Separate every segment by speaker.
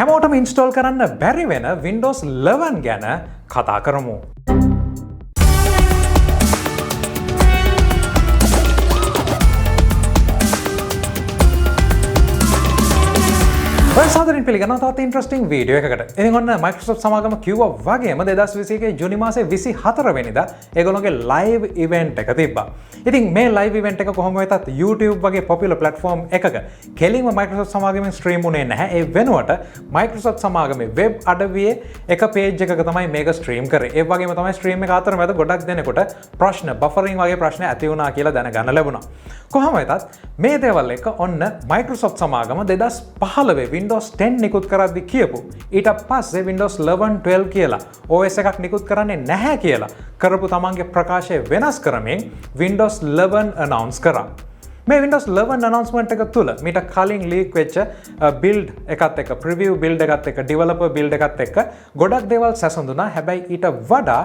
Speaker 1: හැමෝටම ඉන්ස්ටෝල් කරන්න බැරි වෙන Windows 11 ගැන කතා කරමු. සාදරයෙන් පිළිගන්නවා තවත් ඉන්ට්‍රස්ටිං වීඩියෝ එකකට. ඉතින් ඔන්න Microsoft සමාගම කිව්වා වගේම 2021 ජූනි මාසේ 24 වෙනිදා ඒගොල්ලෝගේ live event එක තිබ්බා. ඉතින් මේ live event එක කොහොම වෙතත් YouTube වගේ popular platform එකක කෙලින්ම Microsoft සමාගමෙන් stream වුණේ නැහැ. ඒ වෙනුවට Microsoft සමාගමේ web අඩවියේ එක page එකක තමයි මේක stream කරේ. ඒ වගේම තමයි stream එක අතරමැද ගොඩක් දෙනෙකුට ප්‍රශ්න buffering වගේ ප්‍රශ්න ඇති වුණා කියලා දැනගන්න ලැබුණා. කොහොම වෙතත් මේ දේවල් එක ඔන්න Microsoft සමාගම 2015 Windows 10 නිකුත් කරද්දි කියපු ඊට පස්සේ Windows 11 12 කියලා OS එකක් නිකුත් කරන්නේ නැහැ කියලා කරපු තමන්ගේ ප්‍රකාශය වෙනස් කරමින් Windows 11 announce කරා. මේ Windows 11 announcement එක තුල මීට කලින් leak වෙච්ච build එකත් එක්ක preview build එකත් එක්ක developer build එකත් එක්ක ගොඩක් දේවල් සැසඳුණා. හැබැයි ඊට වඩා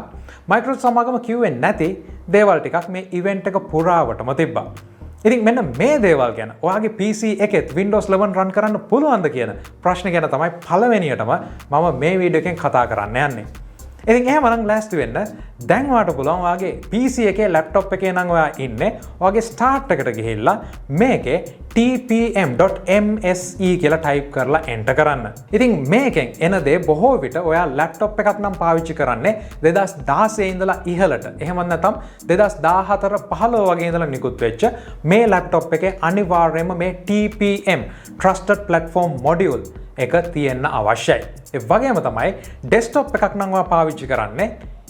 Speaker 1: Microsoft සමාගම කිව්වේ නැති දේවල් ටිකක් මේ event එක පුරාවටම තිබ්බා. ඉතින් මෙන්න මේ දේවල් ගැන ඔයාගේ PC එකෙත් Windows 11 run කරන්න පුළුවන්ද කියන ප්‍රශ්නේ ගැන තමයි පළවෙනියටම මම මේ වීඩියෝ එකෙන් කතා කරන්න යන්නේ. ඉතින් එහෙමනම් ලෑස්ති වෙන්න. දැන් ඔයාලට පුළුවන් ඔයාගේ PC එකේ laptop එකේ නම් ඔයා ඉන්නේ. ඔයාගේ start එකට ගිහිල්ලා මේකේ tpm.mse කියලා type කරලා enter කරන්න. ඉතින් මේකෙන් එන දේ බොහෝ විට ඔයා laptop එකක් නම් පාවිච්චි කරන්නේ 2016 ඉඳලා ඉහළට. එහෙම නැත්නම් 2014 15 වගේ ඉඳලා නිකුත් වෙච්ච මේ laptop එකේ අනිවාර්යයෙන්ම මේ TPM Trusted Platform Module එක තියෙන්න අවශ්‍යයි. ඒ වගේම තමයි desktop එකක් නම් ඔයා පාවිච්චි කරන්නේ.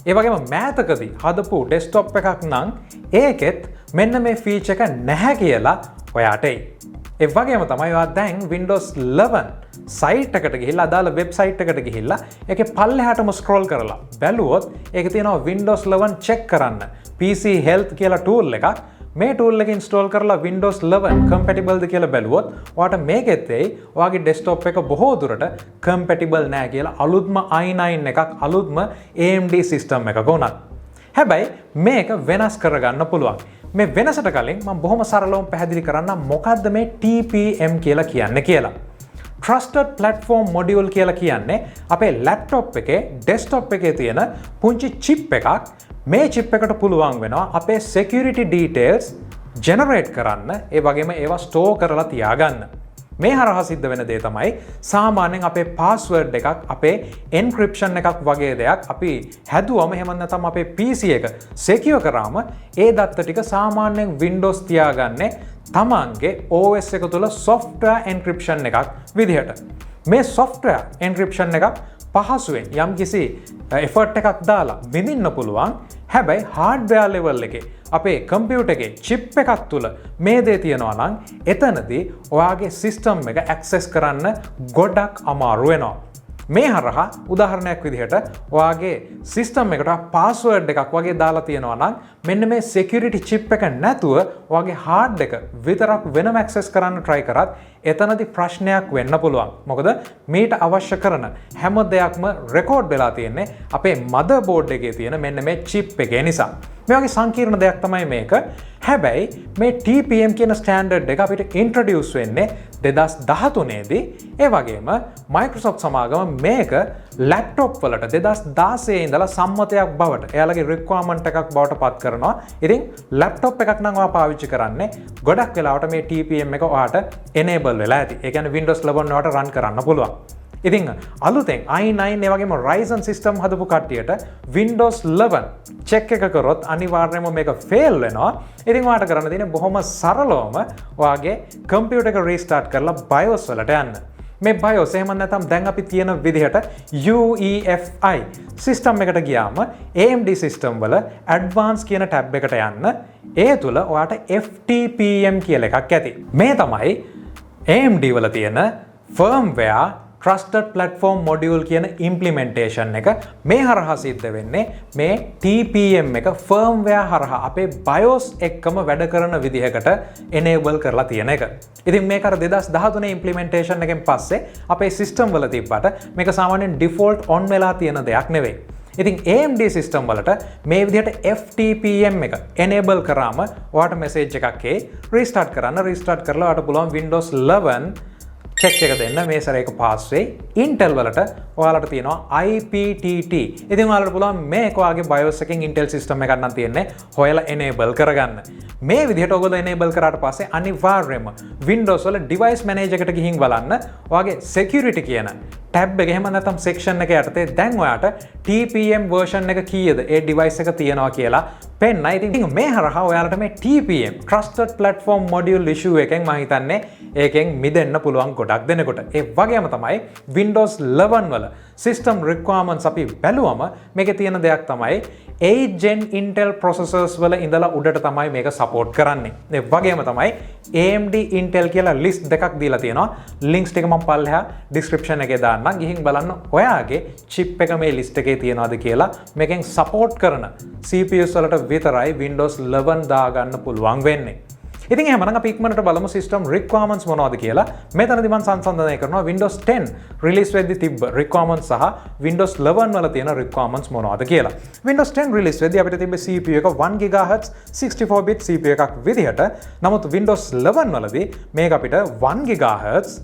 Speaker 1: ඒ වගේම මෑතකදී හදපු desktop එකක් නම් ඒකෙත් මෙන්න මේ feature එක නැහැ කියලා ඔයාට එයි. ඒ වගේම තමයි ඔයා දැන් Windows 11 site එකට ගිහිල්ලා අදාළ website එකට ගිහිල්ලා ඒකේ පල්ලෙහාටම scroll කරලා බැලුවොත් ඒකේ තියෙනවා Windows 11 check කරන්න PC health කියලා tool එකක්. මේ tool එක install කරලා Windows 11 compatible ද කියලා බැලුවොත් ඔයාට මේකෙත් එයි ඔයාගේ desktop එක බොහෝ දුරට compatible නෑ කියලා අලුත්ම i9 එකක් අලුත්ම AMD system එකක උනත්. හැබැයි මේක වෙනස් කරගන්න පුළුවන්. මේ වෙනසට කලින් මම බොහොම සරලවම පැහැදිලි කරන්නම් මොකද්ද මේ TPM කියලා කියන්නේ කියලා. Trusted Platform Module කියලා කියන්නේ අපේ laptop එකේ desktop එකේ තියෙන පුංචි chip එකක්. මේ chip එකට පුළුවන් වෙනවා අපේ security details generate කරන්න, ඒ වගේම ඒවා store කරලා තියාගන්න. මේ හරහා සිද්ධ වෙන දේ තමයි සාමාන්‍යයෙන් අපේ password එකක්, අපේ encryption එකක් වගේ දෙයක් අපි හැදුවම එහෙම නැත්නම් අපේ PC එක secure කරාම ඒ දත්ත ටික සාමාන්‍යයෙන් Windows තියාගන්නේ තමන්ගේ OS එක තුල software encryption එකක් විදිහට. මේ software encryption එකක් පහසුවෙන් යම්කිසි effort එකක් දාලා විඳින්න පුළුවන්. හැබැයි hardware level එකේ අපේ computer එකේ chip එකක් තුල මේ දේ තියනවා නම් එතනදී ඔයාගේ system එක access කරන්න ගොඩක් අමාරු වෙනවා. මේ හරහා උදාහරණයක් විදිහට ඔයාගේ system එකට password එකක් වගේ දාලා තියනවා නම් මෙන්න මේ security chip එක නැතුව ඔයාගේ hard එක විතරක් වෙනම access කරන්න try කරත් එතනදී ප්‍රශ්නයක් වෙන්න පුළුවන්. මොකද මේට අවශ්‍ය කරන හැම දෙයක්ම record වෙලා තියෙන්නේ අපේ motherboard එකේ තියෙන මෙන්න මේ chip එකේ නිසා. මේ වගේ සංකීර්ණ දෙයක් තමයි මේක. හැබැයි මේ TPM කියන ස්ටෑන්ඩඩ් එක අපිට ඉන්ට්‍රොඩියුස් වෙන්නේ 2013 දී. ඒ වගේම Microsoft සමාගම මේක laptop වලට 2016 ඉඳලා සම්මතයක් බවට එයාලගේ requirement එකක් බවට පත් කරනවා. ඉතින් laptop එකක් නම් ඔයා පාවිච්චි කරන්නේ ගොඩක් වෙලාවට මේ TPM එක ඔයාට enable වෙලා ඇති. ඒ කියන්නේ Windows 11 ඔයාට run කරන්න පුළුවන්. ඉතින් අලුතෙන් i9 ඒ වගේම Ryzen system හදපු කට්ටියට Windows 11 check එක කරොත් අනිවාර්යයෙන්ම මේක fail වෙනවා. ඉතින් ඔයාට කරන්න තියෙන්නේ බොහොම සරලවම ඔයාගේ computer එක restart කරලා BIOS වලට යන්න. මේ BIOS එහෙම නැත්නම් දැන් අපි තියෙන විදිහට UEFI system එකට ගියාම AMD system වල advanced කියන tab එකට යන්න. ඒ තුල ඔයාට FTPM කියලා එකක් ඇති. මේ තමයි AMD වල තියෙන firmware Trusted Platform Module කියන implementation එක. මේ හරහා සිද්ධ වෙන්නේ මේ TPM එක firmware හරහා අපේ BIOS එක්කම වැඩ කරන විදිහකට enable කරලා තියෙන එක. ඉතින් මේක අර 2013 implementation එකෙන් පස්සේ අපේ system වල තිබ්බට මේක සාමාන්‍යයෙන් default on වෙලා තියෙන දෙයක් නෙවෙයි. ඉතින් AMD system වලට මේ විදිහට FTPM එක enable කරාම ඔයාට message එකක් එයි restart කරන්න. restart කරලා ඔයාට පුළුවන් Windows 11 චෙක් එක දෙන්න මේ සැර එක පාස් වෙයි. Intel වලට ඔයාලට තියෙනවා IPTT. ඉතින් ඔයාලට පුළුවන් මේක ඔයාගේ BIOS එකෙන් Intel system එකක් නම් තියෙන්නේ හොයලා enable කරගන්න. මේ විදිහට ඔයගොල්ලෝ enable කරාට පස්සේ අනිවාර්යයෙන්ම Windows වල device manager එකට ගිහින් බලන්න ඔයාගේ security කියන tab එක එහෙම නැත්නම් section එක යටතේ දැන් ඔයාට TPM version එක කීයද ඒ device එක තියනවා කියලා පෙන්නයි. ඉතින් මේ හරහා ඔයාලට මේ TPM Trusted Platform Module issue එකෙන් මම හිතන්නේ ඒකෙන් මිදෙන්න පුළුවන් ගොඩක් දෙනකොට. ඒ වගේම තමයි Windows 11 වල system requirements අපි බැලුවම මේකේ තියෙන දෙයක් තමයි 8 gen Intel processors වල ඉඳලා උඩට තමයි මේක support කරන්නේ. ඒ වගේම තමයි AMD Intel කියලා list දෙකක් දීලා තියෙනවා. links ටික මම පල්ලෙහා description එකේ දාන්නම්. ගිහින් බලන්න ඔයාගේ chip එක මේ list එකේ තියනවාද කියලා. මේකෙන් support කරන CPUs වලට විතරයි Windows 11 දාගන්න පුළුවන් වෙන්නේ. ඉතින් එහෙනම් අපි ඉක්මනට බලමු system requirements මොනවද කියලා. මෙතනදී මම සංසන්දනය කරනවා Windows 10 release වෙද්දී තිබ්බ requirements සහ Windows 11 වල තියෙන requirements මොනවද කියලා. Windows 10 release වෙද්දී අපිට තිබ්බ CPU එක 1 GHz 64 bit CPU එකක් විදිහට. නමුත් Windows 11 වලදී මේක අපිට 1 GHz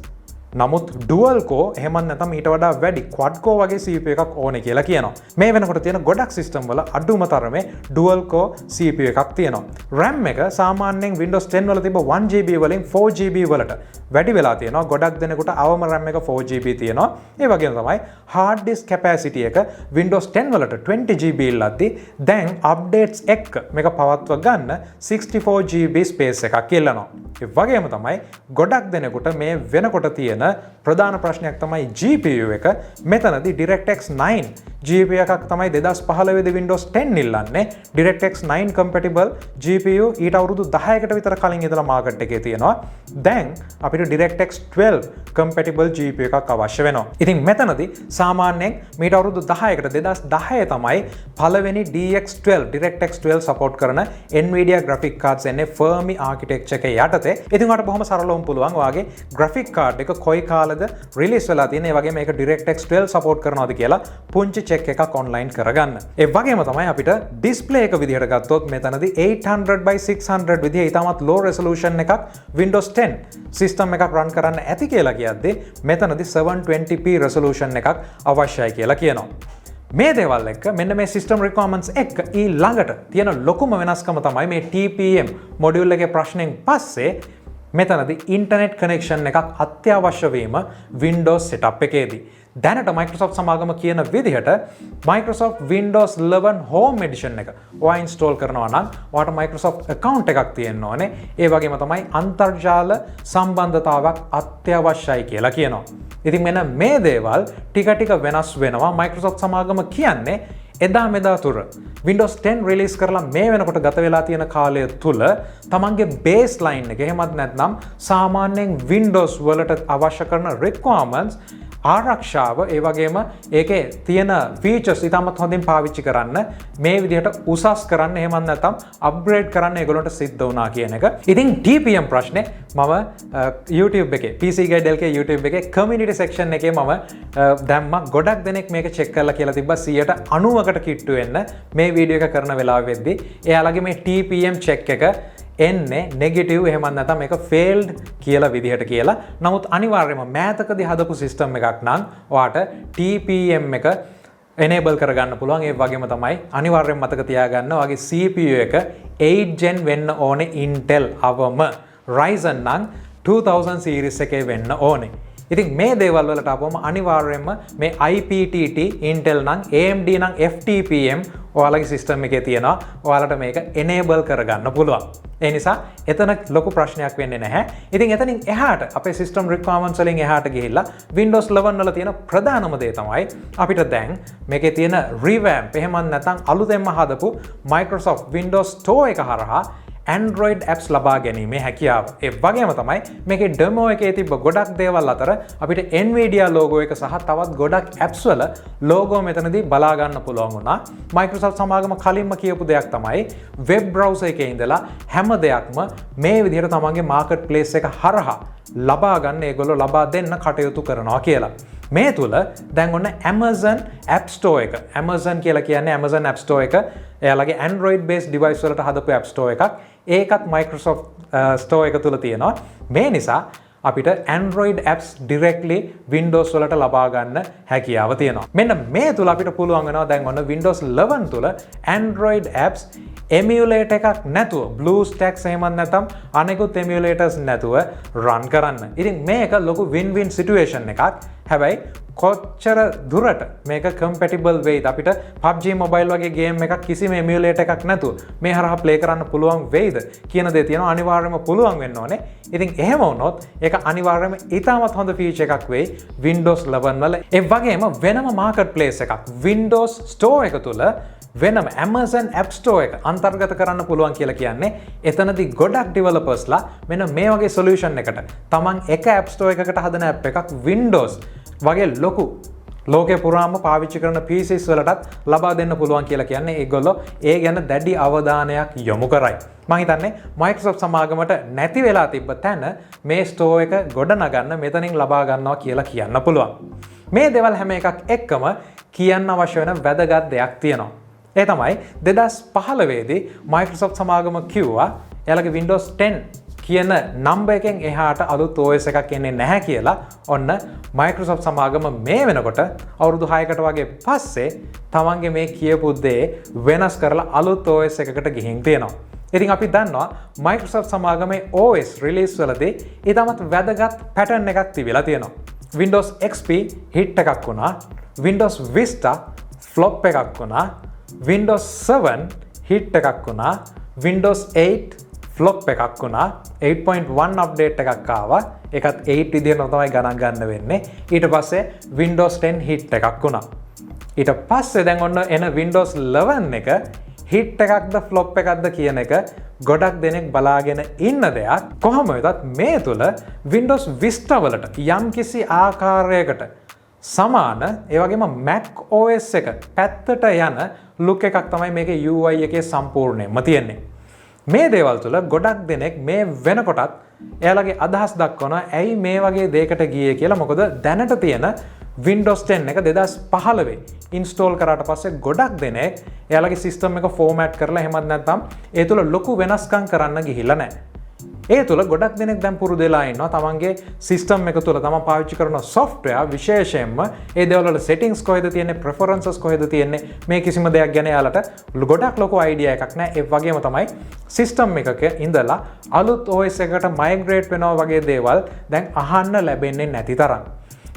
Speaker 1: නමුත් ඩුවල් කෝ එහෙම නැත්නම් ඊට වඩා වැඩි ක්වඩ් කෝ වගේ CPU එකක් ඕනේ කියලා කියනවා. මේ වෙනකොට තියෙන ගොඩක් සිස්ටම් වල අඩුම තරමේ ඩුවල් කෝ CPU එකක් තියෙනවා. RAM එක සාමාන්‍යයෙන් Windows 10 වල තිබ්බ 1GB වලින් 4GB වලට වැඩි වෙලා තියෙනවා. ගොඩක් දෙනෙකුට අවම RAM එක 4GB තියෙනවා. ඒ වගේම තමයි hard disk capacity එක Windows 10 වලට 20GB ඉල්ලද්දි දැන් updates එක්ක මේක පවත්ව ගන්න 64GB space එකක් ඉල්ලනවා. ඒ වගේම තමයි ගොඩක් දෙනෙකුට මේ වෙනකොට තියෙන ප්‍රධාන ප්‍රශ්නයක් තමයි GPU එක. මෙතනදී DirectX 9 GPU එකක් තමයි 2015 වෙදි Windows 10 ඉල්ලන්නේ. DirectX 9 compatible GPU ඊට අවුරුදු 10කට විතර කලින් ඉඳලා මාකට් එකේ තියෙනවා. දැන් අපිට DirectX 12 compatible GPU එකක් අවශ්‍ය වෙනවා. ඉතින් මෙතනදී සාමාන්‍යයෙන් මීට අවුරුදු 10කට 2010 තමයි පළවෙනි DX12 DirectX 12 support කරන Nvidia graphic cards එන්නේ Fermi architecture එකේ යටතේ. ඉතින් ඔයාලට බොහොම සරලවම පුළුවන් ඔයාගේ graphic card එක කොයි කාලෙද රිලීස් වෙලා තියෙන්නේ, ඒ වගේම මේක DirectX 12 support කරනවද කියලා පුංචි check එකක් online කරගන්න. ඒ වගේම තමයි අපිට display එක විදිහට ගත්තොත් මෙතනදී 800x600 විදිහේ ඉතාමත් low resolution එකක් Windows 10 system එකක් run කරන්න ඇති කියලා කියද්දී මෙතනදී 720p resolution එකක් අවශ්‍යයි කියලා කියනවා. මේ දේවල් එක්ක මෙන්න මේ system requirements එක්ක ඊළඟට තියෙන ලොකුම වෙනස්කම තමයි මේ TPM module එකේ ප්‍රශ්නෙන් පස්සේ මෙතනදී internet connection එකක් අත්‍යවශ්‍ය වීම Windows setup එකේදී. දැනට Microsoft සමාගම කියන විදිහට Microsoft Windows 11 Home Edition එක ඔයා install කරනවා නම් ඔයාට Microsoft account එකක් තියෙන්න ඕනේ. ඒ වගේම තමයි අන්තර්ජාල සම්බන්ධතාවයක් අත්‍යවශ්‍යයි කියලා කියනවා. ඉතින් මෙන්න මේ දේවල් ටික ටික වෙනස් වෙනවා. Microsoft සමාගම කියන්නේ එදා මෙදා තුර Windows 10 රිලීස් කරලා මේ වෙනකොට ගත වෙලා තියෙන කාලය තුල තමන්ගේ baseline එක එහෙමත් නැත්නම් සාමාන්‍යයෙන් Windows වලට අවශ්‍ය කරන requirements ආරක්ෂාව ඒ වගේම ඒකේ තියෙන features ඉතාමත් හොඳින් පාවිච්චි කරන්න මේ විදිහට උසස් කරන්න එහෙමත් නැත්නම් upgrade කරන්න ඒගොල්ලන්ට සිද්ධ වුණා කියන එක. ඉතින් TPM ප්‍රශ්නේ මම YouTube එකේ PC Guide එකේ YouTube එකේ community section එකේ මම දැම්මා. ගොඩක් දෙනෙක් මේක check කරලා කියලා තිබ්බා 90%කට කිට්ටු වෙන්න මේ වීඩියෝ එක කරන වෙලාවෙදී එයාලගේ මේ TPM check එක එන්නේ නෙගටිව් එහෙමත් නැත්නම් මේක failed කියලා විදිහට කියලා. නමුත් අනිවාර්යයෙන්ම මෑතකදී හදපු සිස්ටම් එකක් නම් ඔයාට TPM එක enable කරගන්න පුළුවන්. ඒ වගේම තමයි අනිවාර්යයෙන්ම මතක තියාගන්න ඔයාගේ CPU එක 8 gen වෙන්න ඕනේ Intel අවම. Ryzen නම් 2000 series එකේ වෙන්න ඕනේ. ඉතින් මේ දේවල් වලට ආවම අනිවාර්යයෙන්ම මේ IPTT Intel නම් AMD නම් FTPM ඔයාලගේ සිස්ටම් එකේ තියෙනවා. ඔයාලට මේක enable කරගන්න පුළුවන්. ඒ නිසා එතන ලොකු ප්‍රශ්නයක් වෙන්නේ නැහැ. ඉතින් එතනින් එහාට අපේ system requirements වලින් එහාට ගිහිල්ලා Windows 11 වල තියෙන ප්‍රධානම දේ තමයි අපිට දැන් මේකේ තියෙන revamp එහෙමත් නැත්නම් අලුතෙන්ම හදපු Microsoft Windows Store එක හරහා Android apps ලබා ගැනීමේ හැකියාව. ඒ වගේම තමයි මේකේ demo එකේ තිබ්බ ගොඩක් දේවල් අතර අපිට Nvidia logo එක සහ තවත් ගොඩක් apps වල logo මෙතනදී බලා ගන්න පුළුවන් වුණා. Microsoft සමාගම කලින්ම කියපු දෙයක් තමයි web browser එකේ ඉඳලා හැම දෙයක්ම මේ විදිහට තමන්ගේ marketplace එක හරහා ලබා ගන්න ඒගොල්ලෝ ලබා දෙන්න කටයුතු කරනවා කියලා. මේ තුල දැන් ඔන්න Amazon App Store එක. Amazon කියලා කියන්නේ Amazon App Store එක. එයාලගේ Android based device වලට හදපු App Store එකක්. ඒකත් Microsoft Store එක තුල තියෙනවා. මේ නිසා අපිට Android apps directly Windows වලට ලබා ගන්න හැකියාව තියෙනවා. මෙන්න මේ තුල අපිට පුළුවන් වෙනවා දැන් ඔන්න Windows 11 තුල Android apps emulate එකක් නැතුව BlueStacks එහෙමත් නැත්නම් අනෙකුත් emulators නැතුව run කරන්න. ඉතින් මේක ලොකු win-win situation එකක්. හැබැයි කොච්චර දුරට මේක compatible වෙයිද අපිට PUBG Mobile වගේ game එකක් කිසිම emulate එකක් නැතුව මේ හරහා play කරන්න පුළුවන් වෙයිද කියන දේ තියෙනවා. අනිවාර්යයෙන්ම පුළුවන් වෙන්න ඕනේ. ඉතින් එහෙම වුණොත් ඒක අනිවාර්යයෙන්ම ඉතාමත් හොඳ feature එකක් වෙයි Windows 11 වල. ඒ වගේම වෙනම marketplace එකක් Windows Store එක තුල වෙනම Amazon App Store එක අන්තර්ගත කරන්න පුළුවන් කියලා කියන්නේ එතනදී ගොඩක් developersලා මෙන්න මේ වගේ solution එකට තමන් එක App Store එකකට හදන app එකක් Windows වගේ ලොකු ලෝකේ පුරාම පාවිච්චි කරන PCs වලටත් ලබා දෙන්න පුළුවන් කියලා කියන්නේ ඒගොල්ලෝ ඒ ගැන දැඩි අවධානයක් යොමු කරයි. මම හිතන්නේ Microsoft සමාගමට නැති වෙලා තිබ්බ තැන මේ store එක ගොඩනගන්න මෙතනින් ලබා ගන්නවා කියලා කියන්න පුළුවන්. මේ දේවල් හැම එකක් එක්කම කියන්න අවශ්‍ය වෙන වැදගත් දෙයක් තියෙනවා. ඒ තමයි 2015 දී Microsoft සමාගම කිව්වා එයාලගේ Windows 10 කියන නම්බර් එකෙන් එහාට අලුත් OS එකක් එන්නේ නැහැ කියලා. ඔන්න Microsoft සමාගම මේ වෙනකොට අවුරුදු 6කට වගේ පස්සේ තමන්ගේ මේ කියපු දේ වෙනස් කරලා අලුත් OS එකකට ගිහින් තියෙනවා. ඉතින් අපි දන්නවා Microsoft සමාගමේ OS release වලදී ඊටමත් වැදගත් pattern එකක් තිබිලා තියෙනවා. Windows XP hit එකක් වුණා. Windows Vista flop එකක් වුණා. Windows 7 hit එකක් වුණා. Windows 8 flop එකක් වුණා. 8.1 update එකක් ආවා. ඒකත් 8 විදිහට තමයි ගණන් ගන්න වෙන්නේ. ඊට පස්සේ Windows 10 hit එකක් වුණා. ඊට පස්සේ දැන් ඔන්න එන Windows 11 එක hit එකක්ද flop එකක්ද කියන එක ගොඩක් දෙනෙක් බලාගෙන ඉන්න දෙයක්. කොහොම වෙතත් මේ තුල Windows Vista වලට යම්කිසි ආකාරයකට සමාන ඒ වගේම Mac OS එක පැත්තට යන look එකක් තමයි මේකේ UI එකේ සම්පූර්ණයෙන්ම තියෙන්නේ. මේ දේවල් තුල ගොඩක් දෙනෙක් මේ වෙනකොටත් එයාලගේ අදහස් දක්වනවා ඇයි මේ වගේ දෙයකට ගියේ කියලා. මොකද දැනට තියෙන Windows 10 එක 2015 install කරාට පස්සේ ගොඩක් දෙනෙක් එයාලගේ system එක format කරලා එහෙමත් නැත්නම් ඒ තුල ලොකු වෙනස්කම් කරන්න ගිහිල්ලා නැහැ. ඒ තුල ගොඩක් දෙනෙක් දැන් පුරුදු වෙලා ඉන්නවා තමන්ගේ සිස්ටම් එක තුල තමන් පාවිච්චි කරන software විශේෂයෙන්ම ඒ දේවල් වල settings කොහෙද තියෙන්නේ preferences කොහෙද තියෙන්නේ මේ කිසිම දෙයක් ගැන යාලට ගොඩක් ලොකු idea එකක් නැහැ. ඒ වගේම තමයි සිස්ටම් එකක ඉඳලා අලුත් OS එකකට migrate වෙනවා වගේ දේවල් දැන් අහන්න ලැබෙන්නේ නැති තරම්.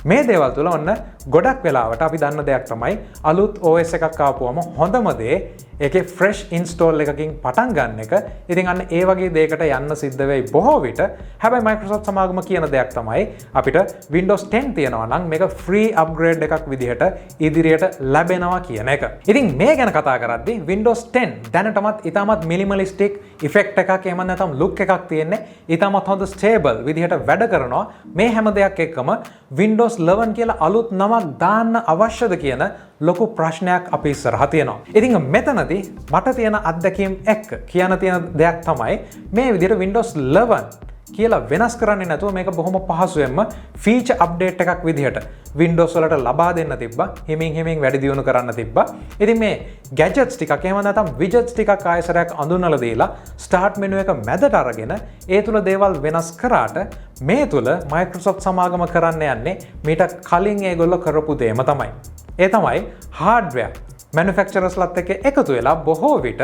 Speaker 1: මේ දේවල් තුල ඔන්න ගොඩක් වෙලාවට අපි දන්න දෙයක් තමයි අලුත් OS එකක් ආපුවම හොඳම දේ ඒකේ fresh install එකකින් පටන් ගන්න එක. ඉතින් අන්න ඒ වගේ දෙයකට යන්න සිද්ධ වෙයි බොහෝ විට. හැබැයි Microsoft සමාගම කියන දෙයක් තමයි අපිට Windows 10 තියෙනවා නම් මේක free upgrade එකක් විදිහට ඉදිරියට ලැබෙනවා කියන එක. ඉතින් මේ ගැන කතා කරද්දී Windows 10 දැනටමත් ඉතාමත් minimalistic effect එකක් එහෙම නැත්නම් look එකක් තියෙන්නේ. ඉතාමත් හොඳ stable විදිහට වැඩ කරනවා. මේ හැම දෙයක් එක්කම Windows 11 කියලා අලුත් නමක් දාන්න අවශ්‍යද කියන ලොකු ප්‍රශ්නයක් අපි ඉස්සරහා තියෙනවා. ඉතින් මෙතනදී මට තියෙන අත්දැකීම් එක්ක කියන්න තියෙන දෙයක් තමයි මේ විදිහට Windows 11 කියලා වෙනස් කරන්නේ නැතුව මේක බොහොම පහසුවෙන්ම feature update එකක් විදිහට Windows වලට ලබා දෙන්න තිබ්බා. හිමින් වැඩි දියුණු කරන්න තිබ්බා. ඉතින් මේ gadgets ටිකක් එහෙම නැත්නම් widgets ටිකක් ආයසරයක් අඳුනලා දීලා start menu එක මැදට අරගෙන ඒ තුල දේවල් වෙනස් කරාට මේ තුල Microsoft සමාගම කරන්න යන්නේ මීට කලින් ඒගොල්ලෝ කරපු දේම තමයි. ඒ තමයි hardware manufacturers-ලත් එක්ක එකතු වෙලා බොහෝ විට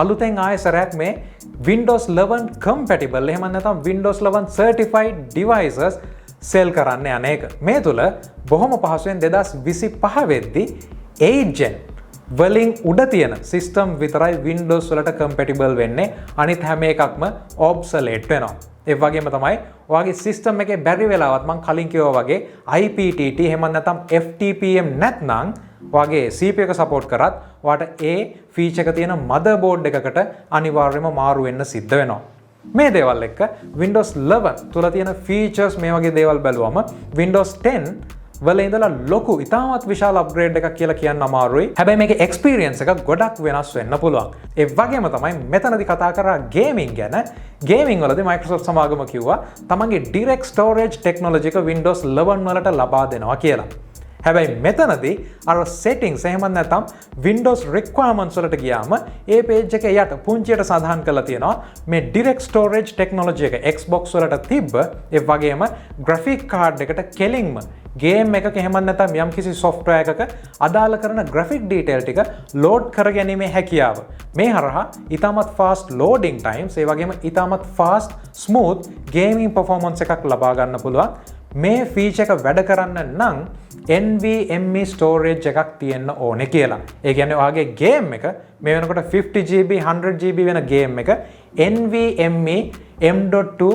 Speaker 1: අලුතෙන් ආයසරයක් මේ Windows 11 compatible එහෙම නැත්නම් Windows 11 certified devices sell කරන්න යන එක. මේ තුල බොහොම පහසුවෙන් 2025 වෙද්දී 8 gen වලින් උඩ තියෙන system විතරයි Windows වලට compatible වෙන්නේ. අනිත් හැම එකක්ම obsolete වෙනවා. ඒ වගේම තමයි ඔයාගේ system එකේ බැරි වෙලාවත් මම කලින් කිව්වා වගේ IPTT එහෙම නැත්නම් FTPM නැත්නම් ඔයාගේ CPU එක support කරත් ඔයාට ඒ feature එක තියෙන motherboard එකකට අනිවාර්යයෙන්ම මාරු වෙන්න සිද්ධ වෙනවා. මේ දේවල් එක්ක Windows 11 තුල තියෙන features මේ වගේ දේවල් බැලුවම Windows 10 වල ඉඳලා ලොකු ඉතාමත් විශාල අප්ග්‍රේඩ් එකක් කියලා කියන්න අමාරුයි. හැබැයි මේකේ එක්ස්පීරියන්ස් එක ගොඩක් වෙනස් වෙන්න පුළුවන්. ඒ වගේම තමයි මෙතනදී කතා කරා ගේමින් ගැන. ගේමින් වලදී Microsoft සමාගම කිව්වා තමන්ගේ direct storage technology එක Windows 11 වලට ලබා දෙනවා කියලා. හැබැයි මෙතනදී අර settings එහෙම නැත්නම් Windows requirements වලට ගියාම ඒ page එකේ යට පුංචියට සඳහන් කරලා තියෙනවා මේ direct storage technology එක Xbox වලට තිබ්බ ඒ වගේම graphic card එකට කෙලින්ම game එකක එහෙම නැත්නම් යම්කිසි software එකක අදාළ කරන graphic detail ටික load කරගැනීමේ හැකියාව. මේ හරහා ඉතාමත් fast loading times ඒ වගේම ඉතාමත් fast smooth gaming performance එකක් ලබා ගන්න පුළුවන්. මේ feature එක වැඩ කරන්න නම් NVMe storage එකක් තියෙන්න ඕනේ කියලා. ඒ කියන්නේ ඔයාගේ game එක මේ වෙනකොට 50GB 100GB වෙන game එක NVMe M.2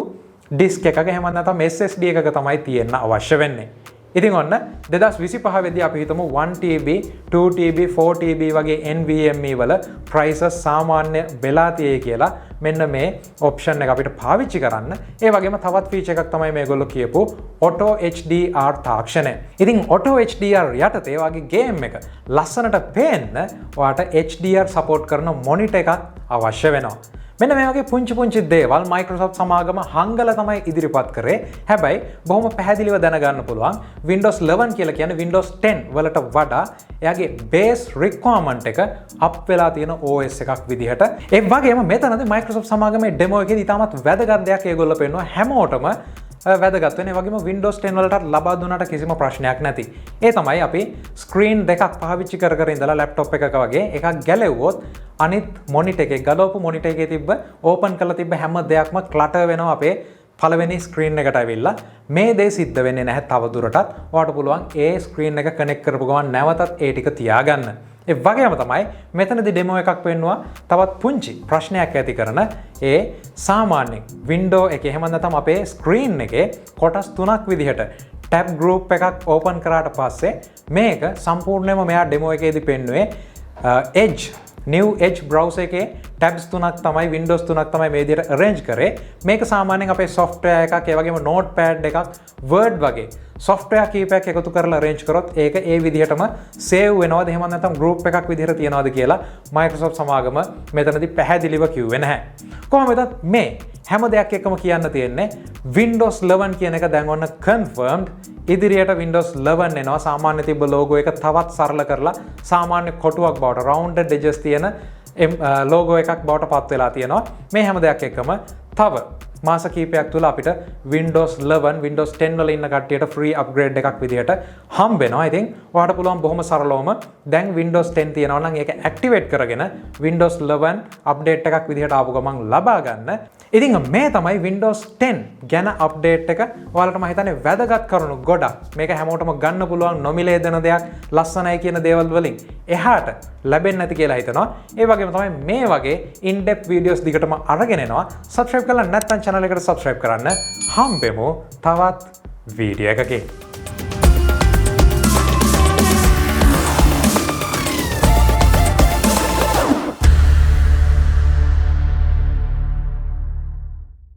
Speaker 1: disk එකක එහෙම නැත්නම් SSD එකක තමයි තියෙන්න අවශ්‍ය වෙන්නේ. ඉතින් ඔන්න 2025 වෙදී අපි හිතමු 1TB 2TB 4TB වගේ NVMe වල prices සාමාන්‍ය වෙලා තියෙයි කියලා. මෙන්න මේ option එක අපිට පාවිච්චි කරන්න. ඒ වගේම තවත් feature එකක් තමයි මේගොල්ලෝ කියපු auto HDR තාක්ෂණය. ඉතින් auto HDR යටතේ ඔයාගේ game එක ලස්සනට පේන්න ඔයාට HDR support කරන monitor එකක් අවශ්‍ය වෙනවා. මෙන්න මේ වගේ පුංචි දේවල් Microsoft සමාගම හංගලා තමයි ඉදිරිපත් කරේ. හැබැයි බොහොම පැහැදිලිව දැනගන්න පුළුවන් Windows 11 කියලා කියන්නේ Windows 10 වලට වඩා එයාගේ base requirement එක up වෙලා තියෙන OS එකක් විදිහට. ඒ වගේම මෙතනදී Microsoft සමාගමේ demo එකේදී ඉතාමත් වැදගත් දෙයක් ඒගොල්ලෝ පෙන්වනවා හැමෝටම වැදගත් වෙන. ඒ වගේම Windows 10 වලට ලබා දුන්නාට කිසිම ප්‍රශ්නයක් නැති. ඒ තමයි අපි screen දෙකක් පාවිච්චි කර ඉඳලා laptop එකක වගේ එකක් ගැලෙව්වොත් අනිත් monitor එකේ ගලවපු monitor එකේ තිබ්බ open කරලා තිබ්බ හැම දෙයක්ම clutter වෙනවා අපේ පළවෙනි screen එකට ඇවිල්ලා. මේ දේ සිද්ධ වෙන්නේ නැහැ තව දුරටත්. ඔයාලට පුළුවන් ඒ screen එක connect කරපු ගමන් නැවතත් ඒ ටික තියාගන්න. ඒ වගේම තමයි මෙතනදී demo එකක් පෙන්නුවා තවත් පුංචි ප්‍රශ්නයක් ඇති කරන ඒ සාමාන්‍ය window එකේ එහෙම නැත්නම් අපේ screen එකේ කොටස් තුනක් විදිහට tab group එකක් open කරාට පස්සේ මේක සම්පූර්ණයෙන්ම මෙයා demo එකේදී පෙන්නුවේ edge new edge browser එකේ tabs තුනක් තමයි Windows තුනක් තමයි මේ විදිහට arrange කරේ. මේක සාමාන්‍යයෙන් අපේ software එකක් ඒ වගේම notepad එකක් Word වගේ software කීපයක් එකතු කරලා arrange කරොත් ඒක ඒ විදිහටම save වෙනවද එහෙම නැත්නම් group එකක් විදිහට තියනවද කියලා Microsoft සමාගම මෙතනදී පැහැදිලිව කිව්වේ නැහැ. කොහොම වෙතත් මේ හැම දෙයක් එක්කම කියන්න තියෙන්නේ Windows 11 කියන එක දැන් ඔන්න confirmed. ඉදිරියට Windows 11 එනවා. සාමාන්‍ය තිබ්බ logo එක තවත් සරල කරලා සාමාන්‍ය කොටුවක් බවට rounded edges තියෙන logo එකක් බවට පත් වෙලා තියෙනවා. මේ හැම දෙයක් එක්කම තව මාස කිහිපයක් තුල අපිට Windows 11 Windows 10 වල ඉන්න කට්ටියට free upgrade එකක් විදිහට හම්බ වෙනවා. ඉතින් ඔයාලට පුළුවන් බොහොම සරලවම දැන් Windows 10 තියෙනවා නම් ඒක activate කරගෙන Windows 11 update එකක් විදිහට ආපු ගමන් ලබා ගන්න. ඉතින් මේ තමයි Windows 10 ගැන update එක. ඔයාලට මම හිතන්නේ වැදගත් කරුණු ගොඩක්. මේක හැමෝටම ගන්න පුළුවන් නොමිලේ දෙන දෙයක්, ලස්සනයි කියන දේවල් වලින් එහාට ලැබෙන්නේ නැති කියලා හිතනවා. ඒ වගේම තමයි මේ වගේ in-depth videos දිගටම අරගෙන එනවා. subscribe කරලා නැත්නම් channel එකට subscribe කරන්න. හම්බෙමු තවත් වීඩියෝ එකකින්.